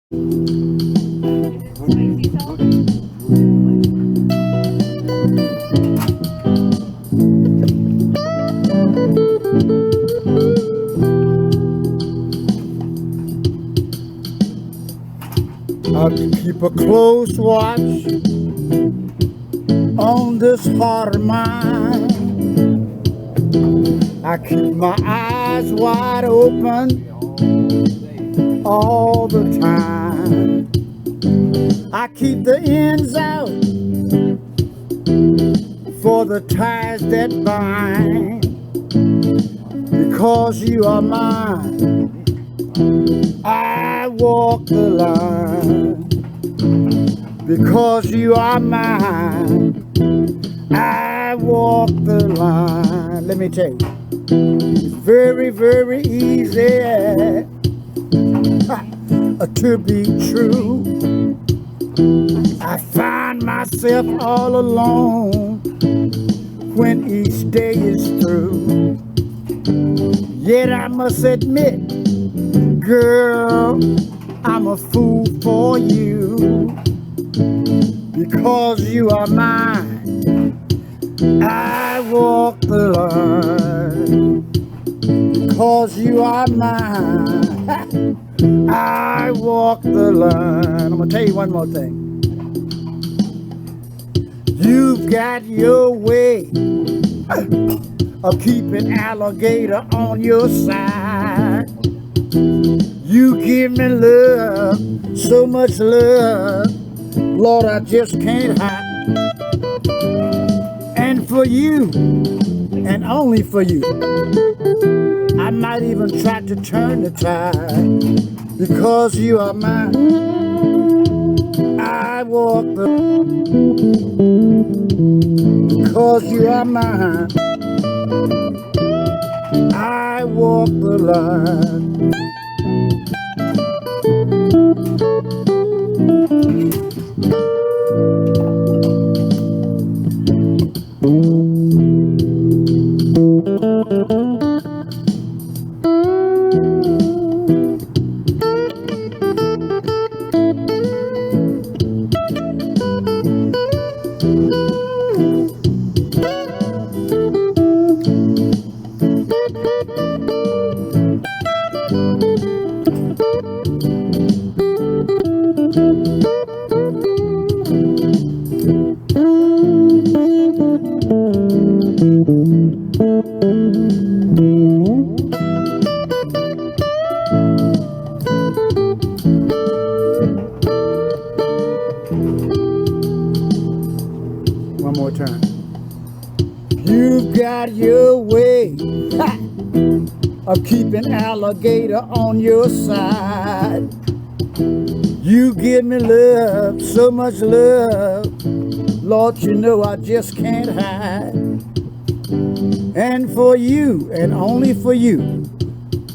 I'll keep a close watch on this heart of mine. I keep my eyes wide open all the time. I keep the ends out for the ties that bind. Because you are mine, I walk the line. Because you are mine, I walk the line. Let me tell you, it's very, very easy to be true. I find myself all alone when each day is through. Yet I must admit, girl, I'm a fool for you. Because you are mine, I walk the line. Because you are mine, I walk the line. I'm gonna tell you one more thing. You've got your way of keeping alligator on your side. You give me love, so much love, Lord, I just can't hide. And for you, and only for you, I might even try to turn the tide. Because you are mine, I walk the. Because you are mine, I walk the line. One more time. You've got your way of keeping alligator on your side. You give me love, so much love, Lord, you know I just can't hide. And for you, and only for you,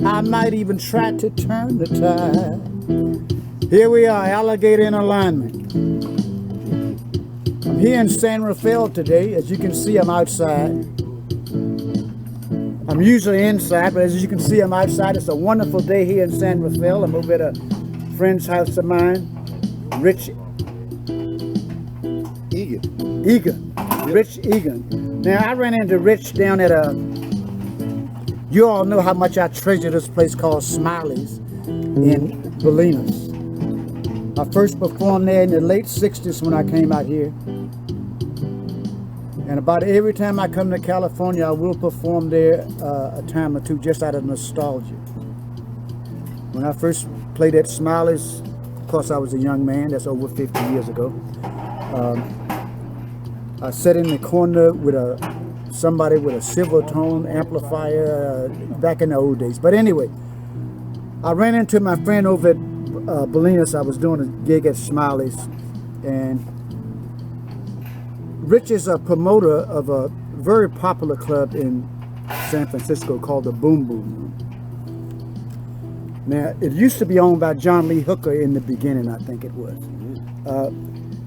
I might even try to turn the tide. Here we are, alligator in alignment. I'm here in San Rafael today. As you can see, I'm outside. I'm usually inside, but as you can see, I'm outside. It's a wonderful day here in San Rafael. I'm over at a friend's house of mine, Rich Egan. Rich Egan. Now, I ran into Rich down at you all know how much I treasure this place called Smiley's in Bolinas. I first performed there in the late 60s when I came out here. And about every time I come to California, I will perform there a time or two just out of nostalgia. When I first played at Smiley's, of course I was a young man, that's over 50 years ago. I sat in the corner with somebody with a silver tone amplifier back in the old days. But anyway, I ran into my friend over at Bolinas. I was doing a gig at Smiley's, and Rich is a promoter of a very popular club in San Francisco called the Boom Boom. Now, it used to be owned by John Lee Hooker in the beginning, I think it was.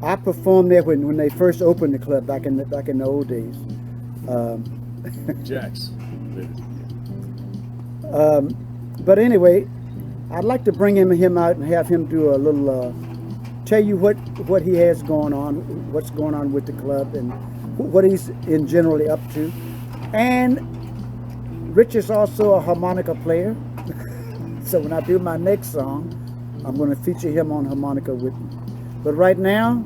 I performed there when they first opened the club back in the old days. Jax. But anyway, I'd like to bring him out and have him do a little, tell you what he has going on, what's going on with the club, and what he's in generally up to. And Rich is also a harmonica player. So when I do my next song, I'm going to feature him on harmonica with me. But right now,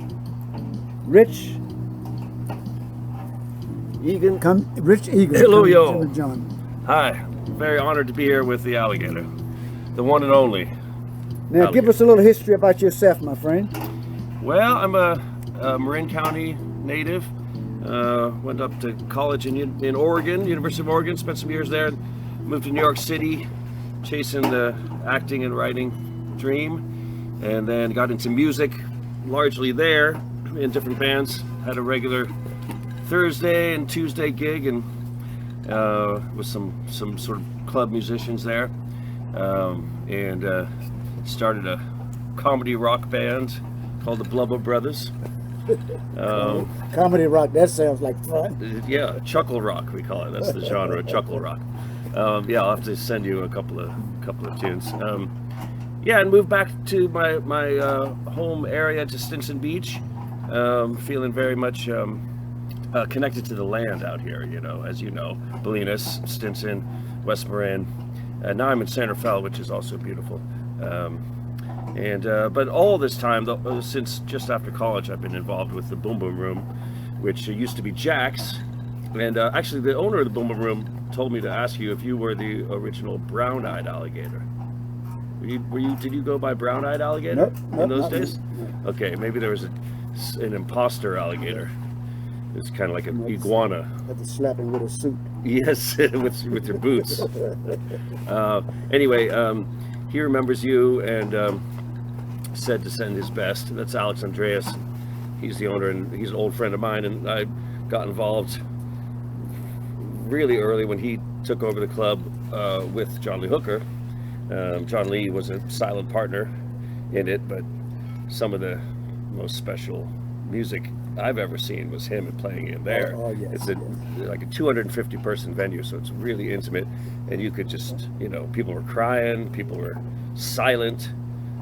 Rich Egan. Rich Egan. Hello, yo. John. Hi. Very honored to be here with the Alligator, the one and only. Now, Alligator. give us a little history about yourself, my friend. Well, I'm a Marin County native. Went up to college in Oregon, University of Oregon. Spent some years there. Moved to New York City, chasing the acting and writing dream, and then got into music, largely there in different bands. Had a regular Thursday and Tuesday gig, and with some sort of club musicians there, and started a comedy rock band called the Blubber Brothers. Comedy rock, that sounds like fun. Yeah, chuckle rock we call it. That's the genre, chuckle rock. Yeah, I'll have to send you a couple of tunes. Yeah, and moved back to my home area, to Stinson Beach. Feeling very much connected to the land out here, you know, as you know, Bolinas, Stinson, West Marin. Now I'm in Santa Fe, which is also beautiful. But all this time, since just after college, I've been involved with the Boom Boom Room, which used to be Jack's. And actually, the owner of the Boom Boom Room told me to ask you if you were the original brown-eyed alligator. Did you go by brown-eyed alligator in those days? No. Okay, maybe there was an imposter alligator. It's kind of like an iguana. Had to slap him with a suit. Yes, with your boots. Anyway, he remembers you and said to send his best. That's Alex Andreas. He's the owner, and he's an old friend of mine. And I got involved really early when he took over the club with John Lee Hooker. John Lee was a silent partner in it, but some of the most special music I've ever seen was him playing in there. It's like a 250 person venue, so it's really intimate, and you could just, you know, people were crying, people were silent.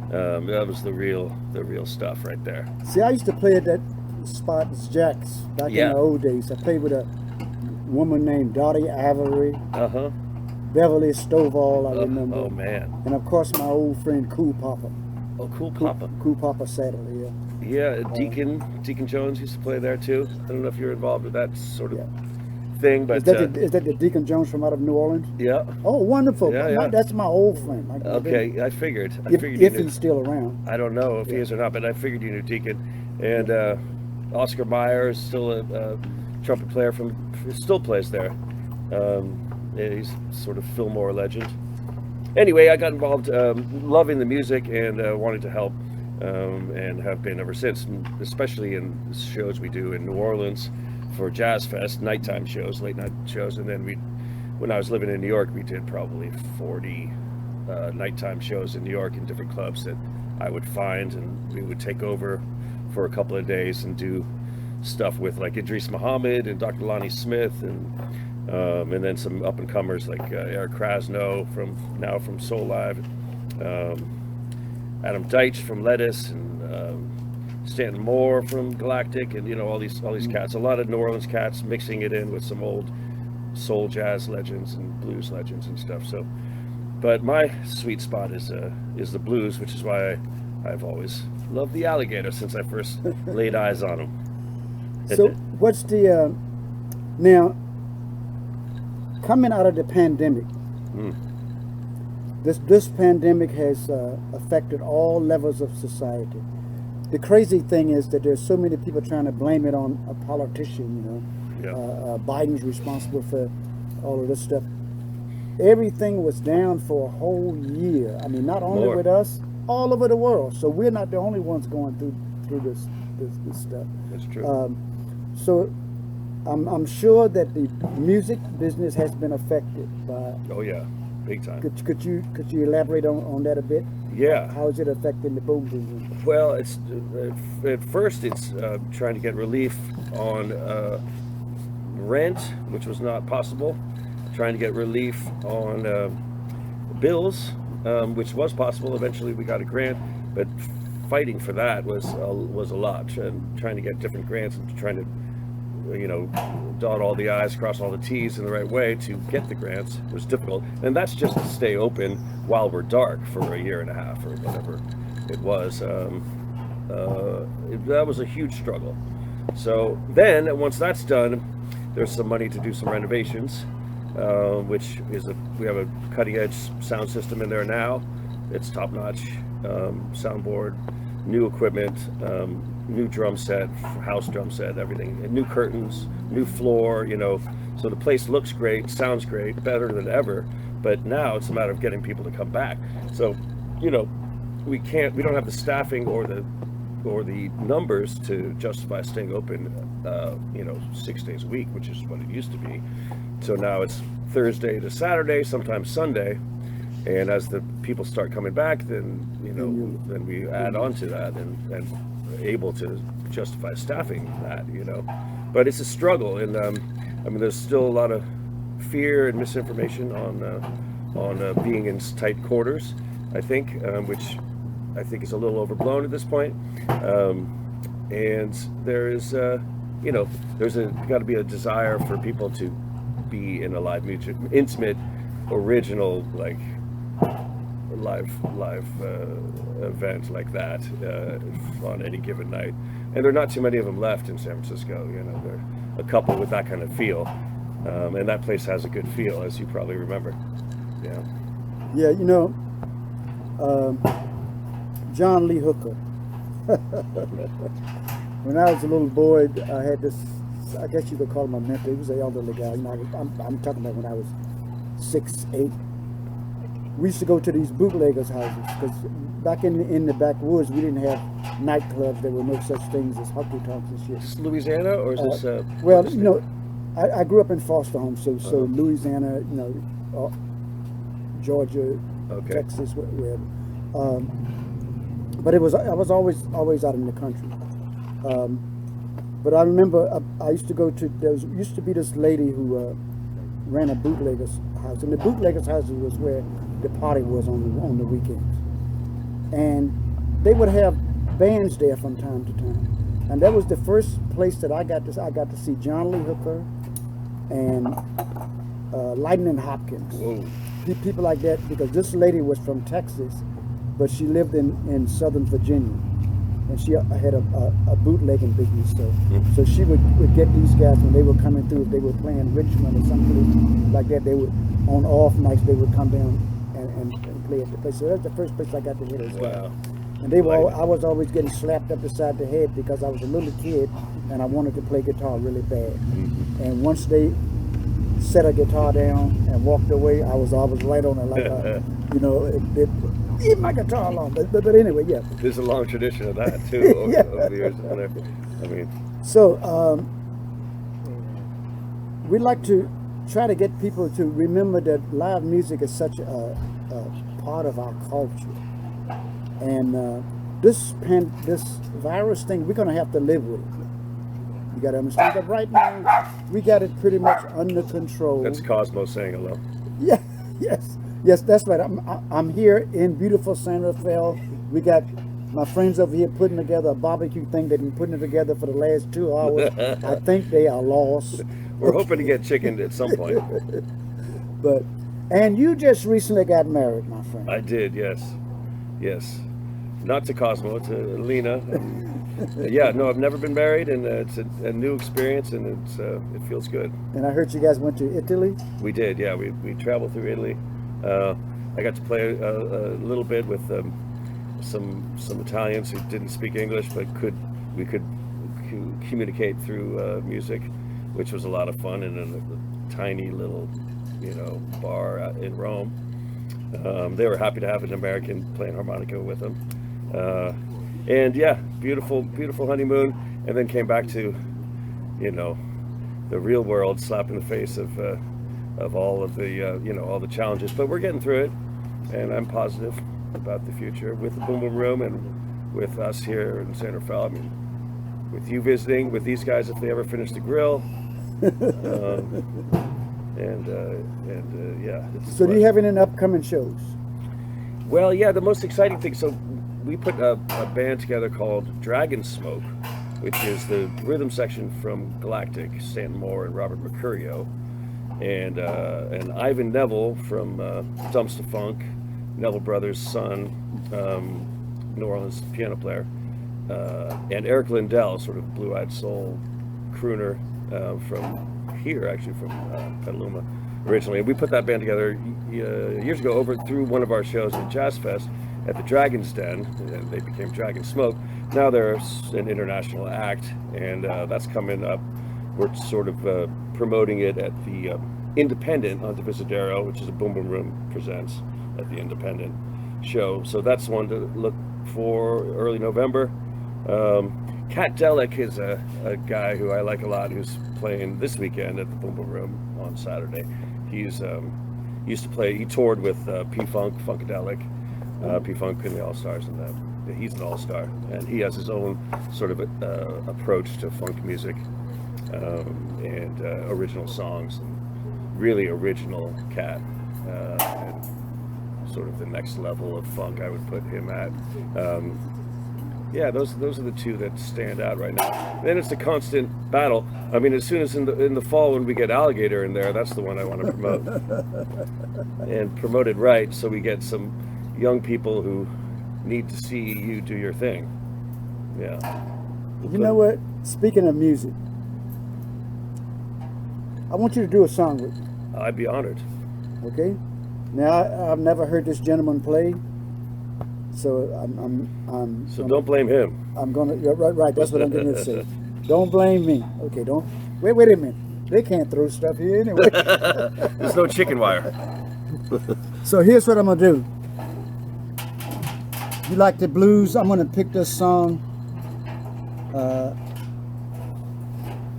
That was the real stuff right there. See, I used to play at that spot, it's Jack's, back in the old days. I played with a woman named Dottie Avery. Beverly Stovall, I remember. Oh man. And of course my old friend Cool Papa. Oh, Cool Papa. Cool Papa Saturday, yeah. Yeah, Deacon Jones used to play there too. I don't know if you're involved with that sort of thing, but is that the Deacon Jones from out of New Orleans? Yeah. Oh, wonderful. Yeah. That's my old friend. Okay, I figured if he's still around. I don't know if he is or not, but I figured you knew Deacon. And Oscar Meyer is still a trumpet player still plays there. He's sort of Fillmore legend. Anyway, I got involved, loving the music and wanting to help, and have been ever since, especially in shows we do in New Orleans for Jazz Fest, nighttime shows, late night shows. And then when I was living in New York, we did probably 40 nighttime shows in New York in different clubs that I would find, and we would take over for a couple of days and do stuff with like Idris Muhammad and Dr. Lonnie Smith, and then some up and comers like Eric Krasno from Soul Live, Adam Deitch from Lettuce, and Stanton Moore from Galactic, and you know, all these cats, a lot of New Orleans cats, mixing it in with some old soul jazz legends and blues legends and stuff. So, but my sweet spot is the blues, which is why I've always loved the Alligator since I first laid eyes on him. So what's the now coming out of the pandemic? This pandemic has affected all levels of society. The crazy thing is that there's so many people trying to blame it on a politician. You know, Biden's responsible for all of this stuff. Everything was down for a whole year. I mean, not only with us, all over the world. So we're not the only ones going through this stuff. That's true. So I'm sure that the music business has been affected by. Oh yeah, big time. Could you elaborate on that a bit? Yeah. How is it affecting the boom business? Well, it's at first it's trying to get relief on rent, which was not possible. Trying to get relief on bills, which was possible. Eventually, we got a grant, but fighting for that was a lot, and trying to get different grants and trying to, you know, dot all the I's, cross all the T's in the right way to get the grants was difficult. And that's just to stay open while we're dark for a year and a half or whatever it was. That was a huge struggle. So then, once that's done, there's some money to do some renovations, which is we have a cutting-edge sound system in there now. It's top-notch soundboard, new equipment, new drum set, house drum set, everything, and new curtains, new floor, you know. So the place looks great, sounds great, better than ever. But now it's a matter of getting people to come back. So, you know, we don't have the staffing or the numbers to justify staying open, you know, 6 days a week, which is what it used to be. So now it's Thursday to Saturday, sometimes Sunday. And as the people start coming back, then, you know, then we add on to that and able to justify staffing that, you know. But it's a struggle, and I mean, there's still a lot of fear and misinformation on being in tight quarters, I think, which I think is a little overblown at this point. And there is, you know, there's got to be a desire for people to be in a live music, intimate, original, like live event like that on any given night. And there are not too many of them left in San Francisco. You know, there are a couple with that kind of feel, and that place has a good feel, as you probably remember. Yeah. Yeah, you know, John Lee Hooker. When I was a little boy, I had this, I guess you could call him a mentor. He was an elderly guy. You know, I'm talking about when I was 6, 8. We used to go to these bootleggers' houses, because back in the backwoods, we didn't have nightclubs. There were no such things as honky tonks and shit. Is this Louisiana, or is this? Well, you know, I grew up in foster homes, so Louisiana, you know, Georgia, Okay. Texas, wherever. But I was always out in the country. But I remember I used to go to, used to be this lady who ran a bootlegger's house, and the bootlegger's house was where the party was on the weekends, and they would have bands there from time to time, and that was the first place that I got to see John Lee Hooker and Lightning Hopkins. Whoa. People like that, because this lady was from Texas, but she lived in Southern Virginia, and she had a bootlegging business. So she would get these guys when they were coming through. If they were playing Richmond or something like that, they would, on off nights, they would come down and play at the place. So that's the first place I got to hear those guys. Wow. And I was always getting slapped up beside the head because I was a little kid and I wanted to play guitar really bad. And once they set a guitar down and walked away, I was right on it, like you know, leave my guitar alone. But anyway, yeah. There's a long tradition of that too over the years. I mean, so we'd like to try to get people to remember that live music is such a part of our culture, and this virus thing, we're going to have to live with it. You got to understand that right now we got it pretty much under control. that's Cosmo saying hello. Yeah, yes, that's right. I'm here in beautiful San Rafael. We got my friends over here putting together a barbecue thing. They've been putting it together for the last 2 hours. I think they are lost. We're hoping to get chicken at some point. And you just recently got married, my friend. I did, yes. Not to Cosmo, to Lena. Yeah, no, I've never been married, and it's a new experience, and it feels good. And I heard you guys went to Italy. We did, yeah. We traveled through Italy. I got to play a little bit with some Italians who didn't speak English, but we could communicate through music, which was a lot of fun in a tiny little, you know, bar in Rome. They were happy to have an American playing harmonica with them. And yeah, beautiful honeymoon, and then came back to, you know, the real world, slap in the face of all of the, you know, all the challenges. But we're getting through it, and I'm positive about the future with the Boom Boom Room and with us here in San Rafael. I mean, with you visiting, with these guys if they ever finish the grill. Yeah. So do you have any upcoming shows? Well, yeah, the most exciting thing. So we put a band together called Dragon Smoke, which is the rhythm section from Galactic, Stanton Moore and Robert Mercurio, and Ivan Neville from Dumpster Funk, Neville Brothers' son, New Orleans piano player, and Eric Lindell, sort of blue-eyed soul crooner from here, actually from Petaluma originally. And we put that band together years ago over through one of our shows at Jazz Fest at the Dragon's Den, and they became Dragon Smoke. Now they're an international act, and that's coming up. We're sort of promoting it at the Independent on Divisadero, which is a Boom Boom Room presents at the Independent show. So that's one to look for early November. Cat Delic is a guy who I like a lot, who's playing this weekend at the Boom Boom Room on Saturday. He's used to play. He toured with P-Funk, Funkadelic, P-Funk and the All Stars, and he's an all-star, and he has his own sort of approach to funk music and original songs. Really original cat, and sort of the next level of funk I would put him at. Yeah, those are the two that stand out right now. Then it's a constant battle. I mean, as soon as in the fall when we get Alligator in there, that's the one I want to promote and promote it right, so we get some young people who need to see you do your thing. Yeah. You know what? Speaking of music, I want you to do a song with me. I'd be honored. Okay. Now I've never heard this gentleman play, so So don't blame him. I'm gonna right. That's what I'm gonna say. Don't blame me. Okay. Don't wait a minute. They can't throw stuff here anyway. There's no chicken wire. So here's what I'm gonna do. You like the blues? I'm gonna pick this song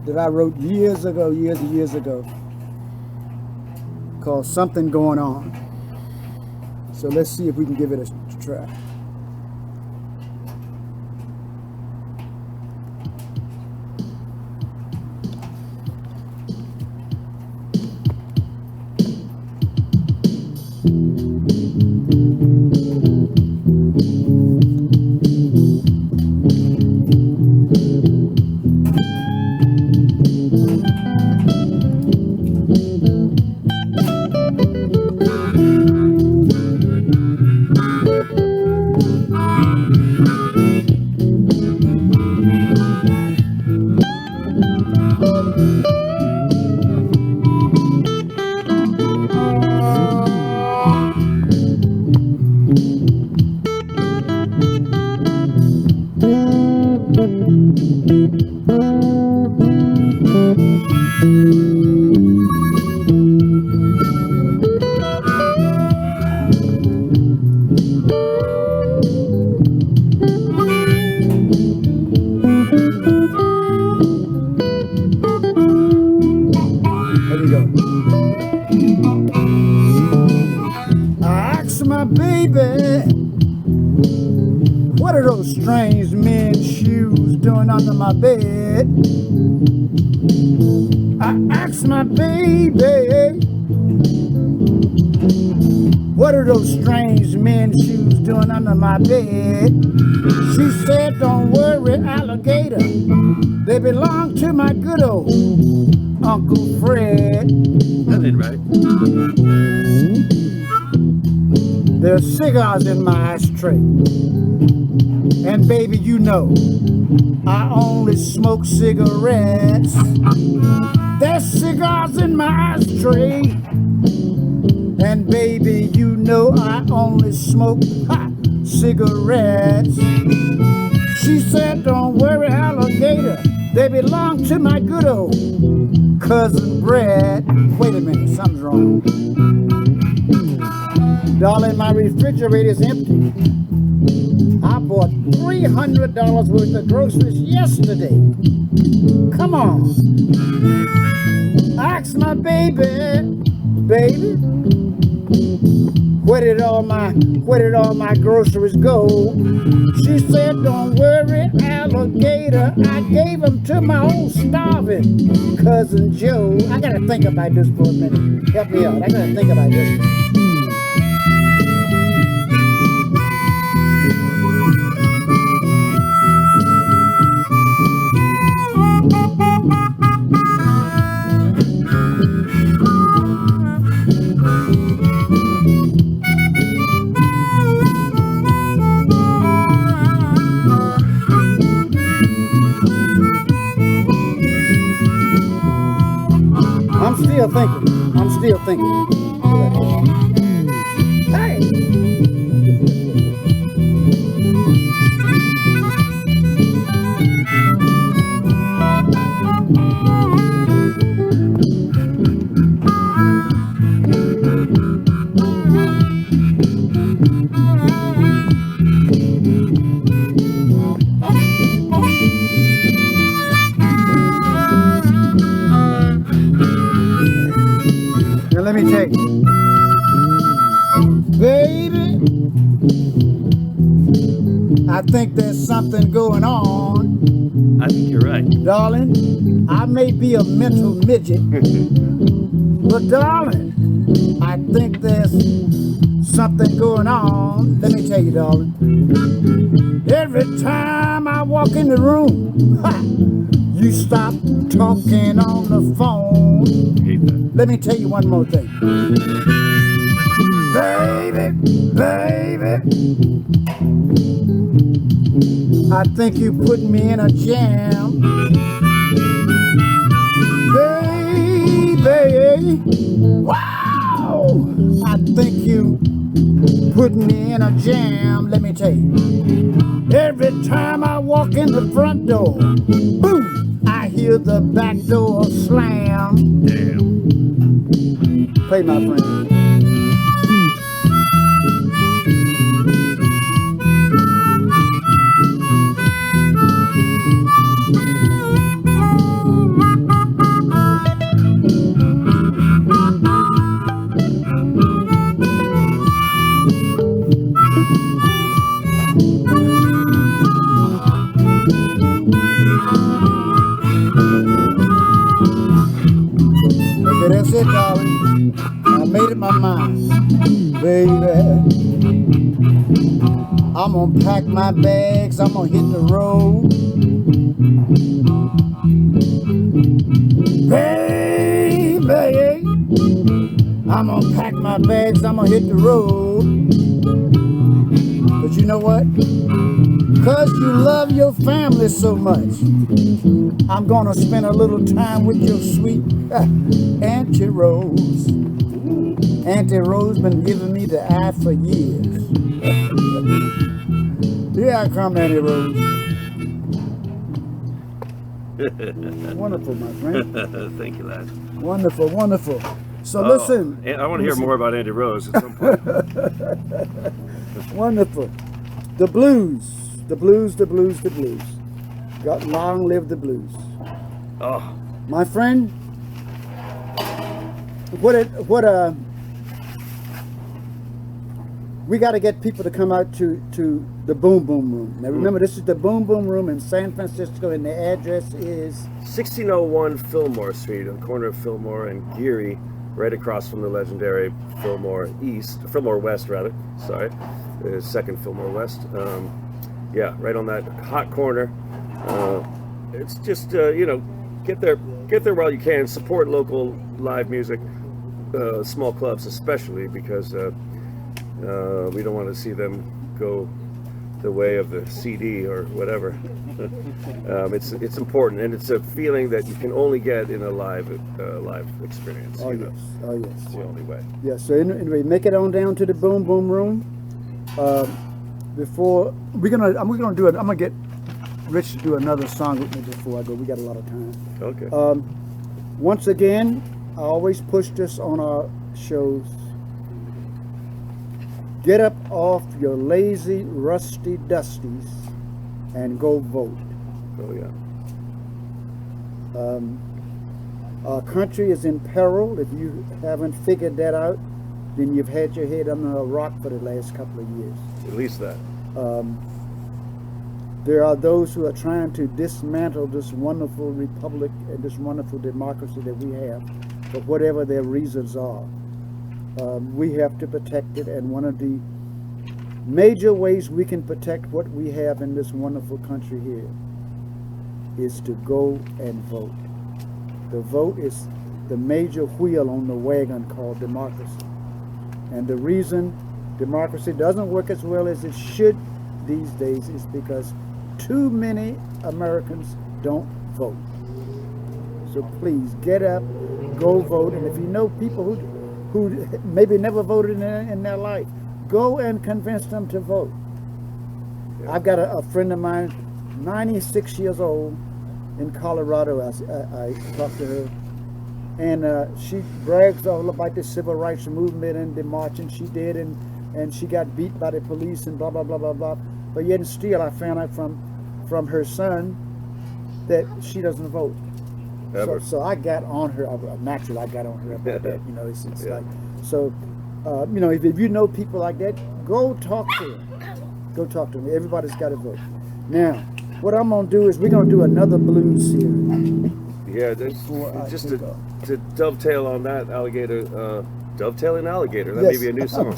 that I wrote years and years ago, called Something Going On. So let's see if we can give it a try. What are those strange men's shoes doing under my bed? I asked my baby, what are those strange men's shoes doing under my bed? She said, don't worry, alligator, they belong to my good old Uncle Fred. That ain't right. There's cigars in my ashtray, and baby, you know I only smoke cigarettes. There's cigars in my ashtray, and baby, you know I only smoke cigarettes. She said, don't worry, alligator, they belong to my good old cousin Brad. Wait a minute, something's wrong. Darling, my refrigerator's empty. I bought $300 worth of groceries yesterday. Come on. Ask my baby, where did all my groceries go? She said, don't worry, alligator, I gave them to my old starving cousin Joe. I gotta think about this for a minute. Help me out. I gotta think about this. still thinking. I'm still thinking. Hey! Now let me tell you, baby, I think there's something going on. I think you're right. Darling, I may be a mental midget, but darling, I think there's something going on. Let me tell you, darling, every time I walk in the room, you stop talking on the phone. Hate that. Let me tell you one more thing. Baby, baby, I think you put me in a jam. Baby, wow, I think you put me in a jam. Let me tell you, every time I walk in the front door, boom, I hear the back door slam. Damn. Play, my friend. Okay, that's it, darling. I made up my mind. Baby, I'm gonna pack my bags, I'm gonna hit the road. Baby, I'm gonna pack my bags, I'm gonna hit the road. But you know what? Because you love your family so much, I'm gonna spend a little time with your sweet Auntie Rose. Auntie Rose been giving me the eye for years. Here I come, Auntie Rose. Wonderful, my friend. Thank you, lad. Wonderful, wonderful. So listen. I want to hear more about Andy Rose at some point. Wonderful. The blues. The blues, the blues, the blues. God, long live the blues. Oh, My friend, we got to get people to come out to the Boom Boom Room. Now remember, this is the Boom Boom Room in San Francisco, and the address is 1601 Fillmore Street, on the corner of Fillmore and Geary, right across from the legendary Fillmore West, rather. Sorry, the second Fillmore West. Yeah, right on that hot corner. It's just get there while you can. Support local live music, small clubs especially, because we don't want to see them go the way of the CD or whatever. It's important, and it's a feeling that you can only get in a live experience. oh yes, oh yes. It's the only way. Yeah, so anyway, make it on down to the Boom Boom Room. Before I'm gonna get Rich to do another song with me before I go. We got a lot of time. Okay. Once again, I always push this on our shows. Get up off your lazy, rusty dusties and go vote. Oh yeah. Our country is in peril. If you haven't figured that out, then you've had your head under a rock for the last couple of years. At least that. There are those who are trying to dismantle this wonderful republic and this wonderful democracy that we have, for whatever their reasons are. We have to protect it, and one of the major ways we can protect what we have in this wonderful country here is to go and vote. The vote is the major wheel on the wagon called democracy. And the reason democracy doesn't work as well as it should these days is because too many Americans don't vote. So please get up, go vote. And if you know people who maybe never voted in their life, go and convince them to vote. Yeah. I've got a friend of mine, 96 years old, in Colorado. I talked to her, and she brags all about the civil rights movement and the marching she did, and she got beat by the police and blah blah blah blah blah. But yet and still, I found out from her son that she doesn't vote. So I got on her. Naturally, I got on her about that. You know, it's Yeah. like so. You know, if you know people like that, go talk to them. Go talk to them. Everybody's got to vote. Now, what I'm gonna do is we're gonna do another blues here. Yeah, there's just to dovetail on that, Alligator, dovetailing Alligator. That may be a new song.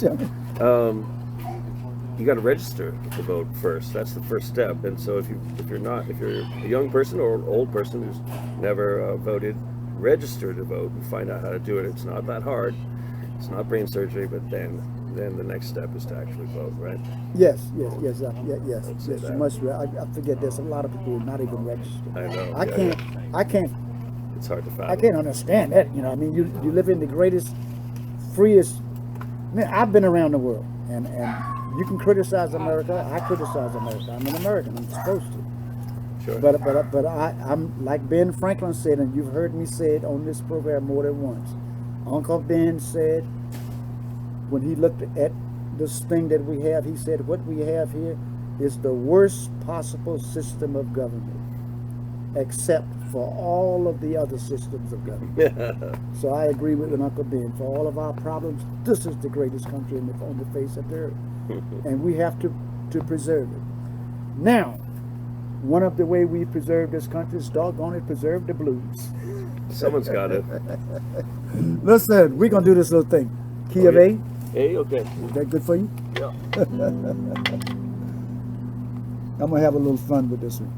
You got to register to vote first. That's the first step. And so if you're a young person or an old person who's never voted, register to vote and find out how to do it. It's not that hard. It's not brain surgery, but then the next step is to actually vote, right? Yes. You must. I forget. There's a lot of people who are not even registered. I know. I can't. It's hard to fathom. I can't understand that. You know, I mean, you live in the greatest, freest. I mean, I've been around the world, and you can criticize America. I criticize America. I'm an American. I'm supposed to. Sure. But I'm like Ben Franklin said, and you've heard me say it on this program more than once. Uncle Ben said, when he looked at this thing that we have, he said, what we have here is the worst possible system of government, except for all of the other systems of government. So I agree with Uncle Ben. For all of our problems, this is the greatest country on the face of the earth. And we have to preserve it. Now, one of the way we preserve this country is doggone it, preserve the blues. Someone's got it. Listen, we're going to do this little thing. Key of A. A, okay. Is that good for you? Yeah. I'm going to have a little fun with this one.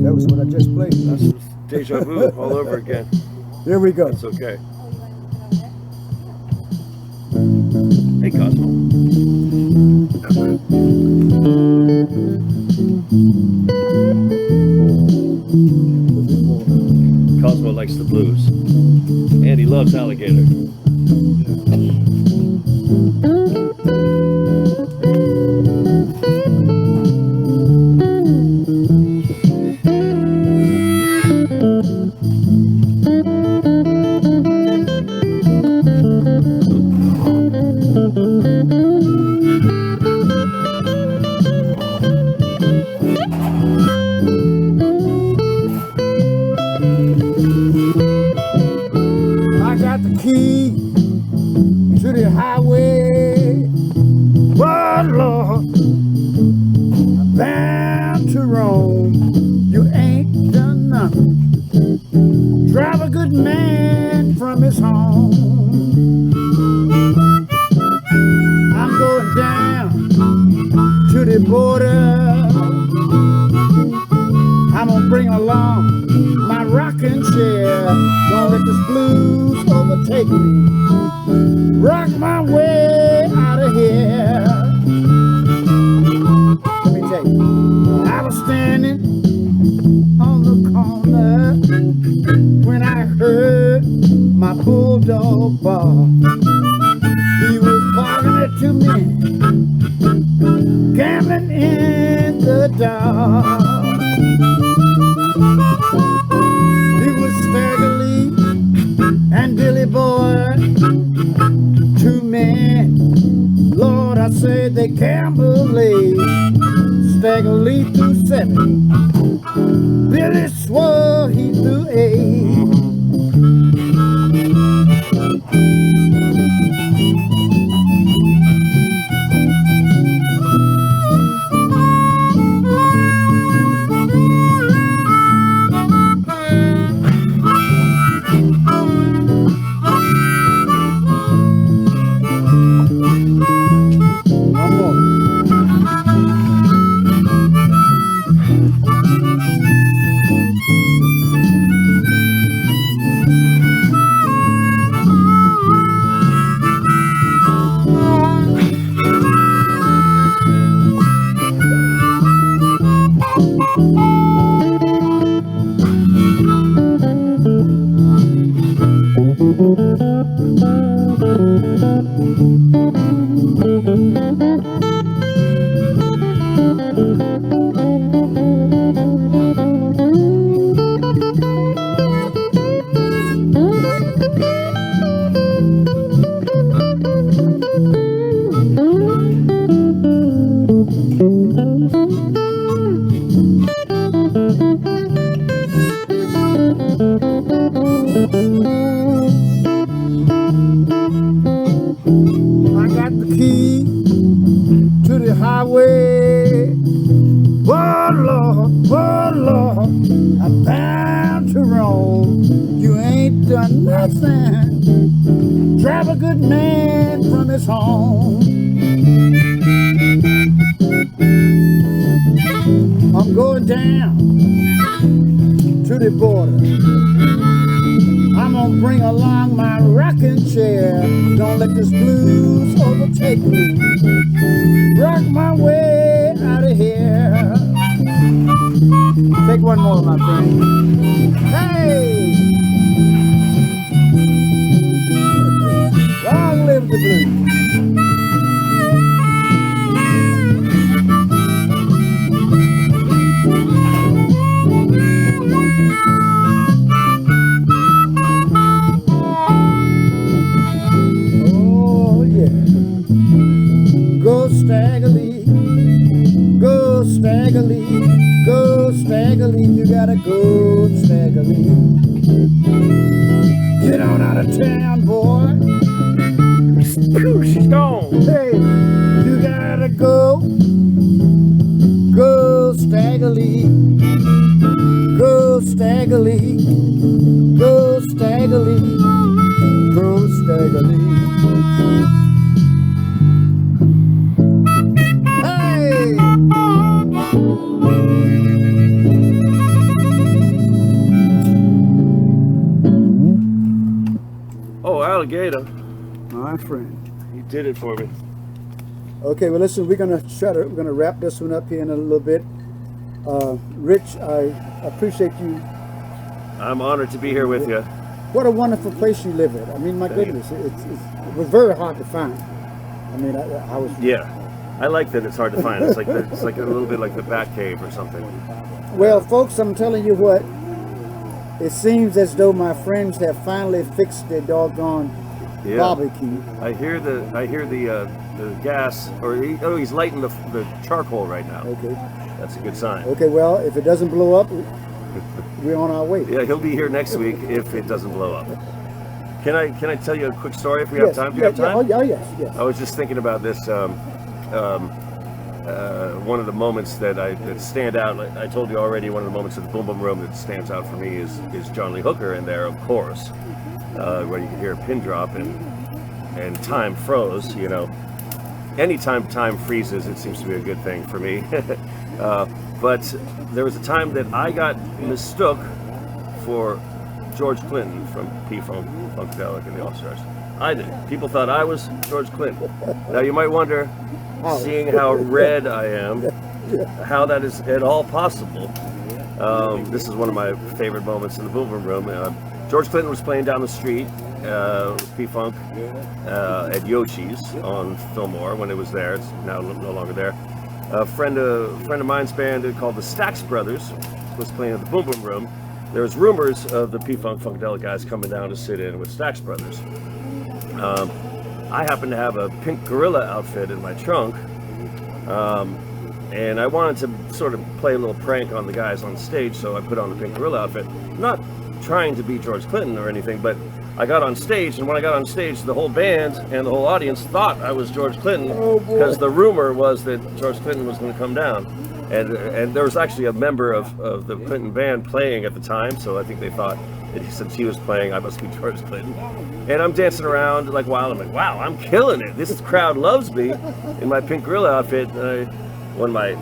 That was what I just played. That's deja vu all over again. Here we go. That's okay. Hey, Cosmo. Cosmo likes the blues. And he loves Alligator. I got the key to the highway. Oh, Lord, I'm bound to roam. You ain't done nothing. Drive a good man from his home. I'm going down to the border. I'm gonna bring along my rocking chair. Don't let this blues overtake me. Rock my way out of here. Let me tell you, I was standing on the corner when I heard my bulldog bark. He was barking it to me, gambling in the dark. He was Stagger Lee and Billy Boy, two men. Lord, I said they gambled late. Stagger Lee threw 7. Billy swore he threw 8. Nothing. Drive a good man from his home. I'm going down to the border. I'm gonna bring along my rocking chair. Don't let this blues overtake me. Rock my way out of here. Take one more, my friend. Hey! Long live the blues. Oh yeah. Go Staggerly, go Staggerly, go Staggerly, you gotta go Staggerly. Get on out of town, boy. Phew, she's gone. Hey, you gotta go, go Staggerly, go Staggerly, go Staggerly, go Staggerly. Hey! Oh, Alligator. My friend. You did it for me. Okay, well listen, we're gonna wrap this one up here in a little bit. Rich, I appreciate you. I'm honored to be here with you. What a wonderful place you live at. I mean, my goodness, it was very hard to find. I mean, I was. Yeah, I like that it's hard to find. It's like a little bit like the Batcave or something. Well, folks, I'm telling you what. It seems as though my friends have finally fixed their doggone barbecue. I hear the gas, or he's lighting the charcoal right now. Okay. That's a good sign. Okay, well, if it doesn't blow up, we're on our way. Yeah, he'll be here next week if it doesn't blow up. Can I tell you a quick story if we have time? Do you have time? Oh, yes. I was just thinking about this. One of the moments that stand out. I told you already. One of the moments of the Boom Boom Room that stands out for me is John Lee Hooker in there, of course, where you can hear a pin drop and time froze. You know, anytime time freezes, it seems to be a good thing for me. But there was a time that I got mistook for George Clinton from P-Funk, Funkadelic and the All-Stars. I did. People thought I was George Clinton. Now you might wonder, seeing how red I am, how that is at all possible. This is one of my favorite moments in the Boom Boom Room. George Clinton was playing down the street with P-Funk at Yoshi's on Fillmore when it was there. It's now no longer there. A friend of mine's band called the Stax Brothers was playing at the Boom Boom Room. There was rumors of the P-Funk Funkadelic guys coming down to sit in with Stax Brothers. I happened to have a pink gorilla outfit in my trunk, and I wanted to sort of play a little prank on the guys on stage, so I put on the pink gorilla outfit. Not trying to be George Clinton or anything, but I got on stage, and when I got on stage, the whole band and the whole audience thought I was George Clinton, because the rumor was that George Clinton was going to come down. And there was actually a member of the Clinton band playing at the time, so I think they thought that since he was playing, I must be George Clinton. And I'm dancing around like wild. I'm like, wow, I'm killing it. This crowd loves me in my pink gorilla outfit. When my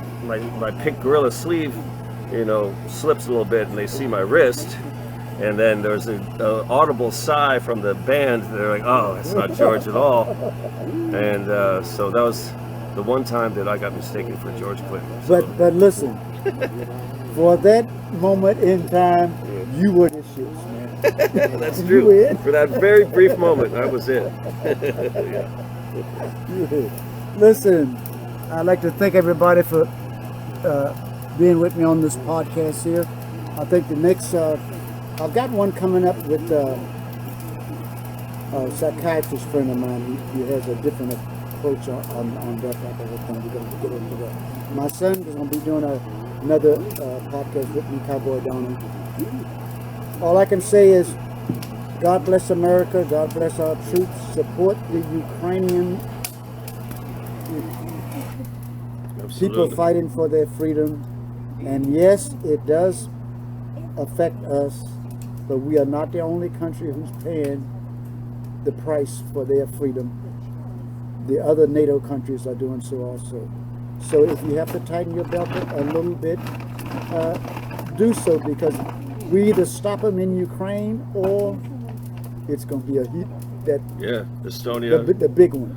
pink gorilla sleeve, slips a little bit, and they see my wrist. And then there's an audible sigh from the band. They're like, oh, it's not George at all. And so that was the one time that I got mistaken for George Clinton. So. But listen, for that moment in time, you were the shits, man. That's true. For that very brief moment, that was it. Listen, I'd like to thank everybody for being with me on this podcast here. I think the next... I've got one coming up with a psychiatrist friend of mine. He has a different approach on that type of a thing. We're going to get into that. My son is going to be doing another podcast with me, Cowboy Donald. All I can say is, God bless America. God bless our troops. Support the Ukrainian people fighting for their freedom. And yes, it does affect us but we are not the only country who's paying the price for their freedom. The other NATO countries are doing so also. So if you have to tighten your belt a little bit, do so, because we either stop them in Ukraine or it's going to be a heat that Estonia, the big one.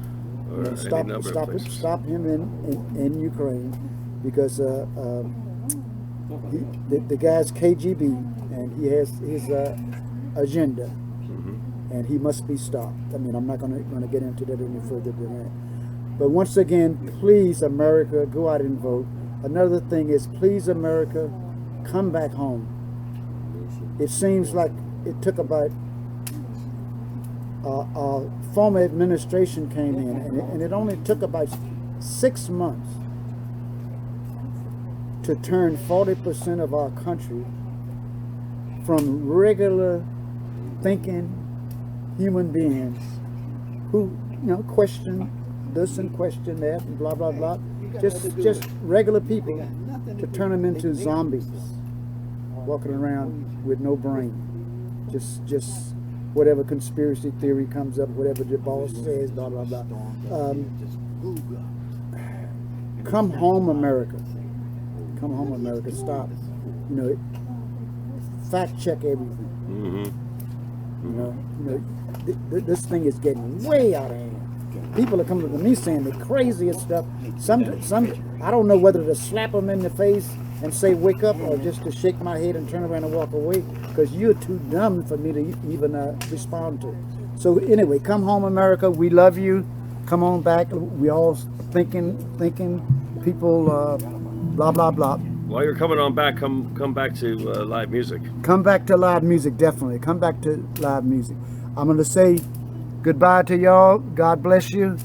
or any number of places. Stop him in Ukraine, because the guy's KGB and he has his agenda, and he must be stopped. I mean, I'm not going to get into that any further than that. But once again, please, America, go out and vote. Another thing is, please, America, come back home. It seems like it took about our former administration came in, and it only took about 6 months to turn 40% of our country from regular thinking human beings who, question this and question that and blah blah blah, just regular people, to turn them into zombies walking around with no brain, just whatever conspiracy theory comes up, whatever the boss says, blah blah blah. Come home, America. Come home, America. Stop. Fact check everything. This thing is getting way out of hand. People are coming to me saying the craziest stuff. Some I don't know whether to slap them in the face and say wake up, or just to shake my head and turn around and walk away, because you're too dumb for me to even respond to. So anyway, come home, America. We love you. Come on back. We all thinking people blah blah blah. While you're coming on back, come back to live music. Come back to live music, definitely. Come back to live music. I'm going to say goodbye to y'all. God bless you.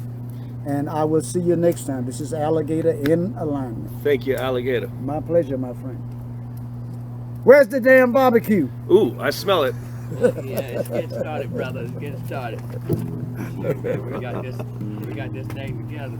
And I will see you next time. This is Alligator in Alignment. Thank you, Alligator. My pleasure, my friend. Where's the damn barbecue? Ooh, I smell it. Yeah, let's get started, brother. Let's get started. We got this thing together.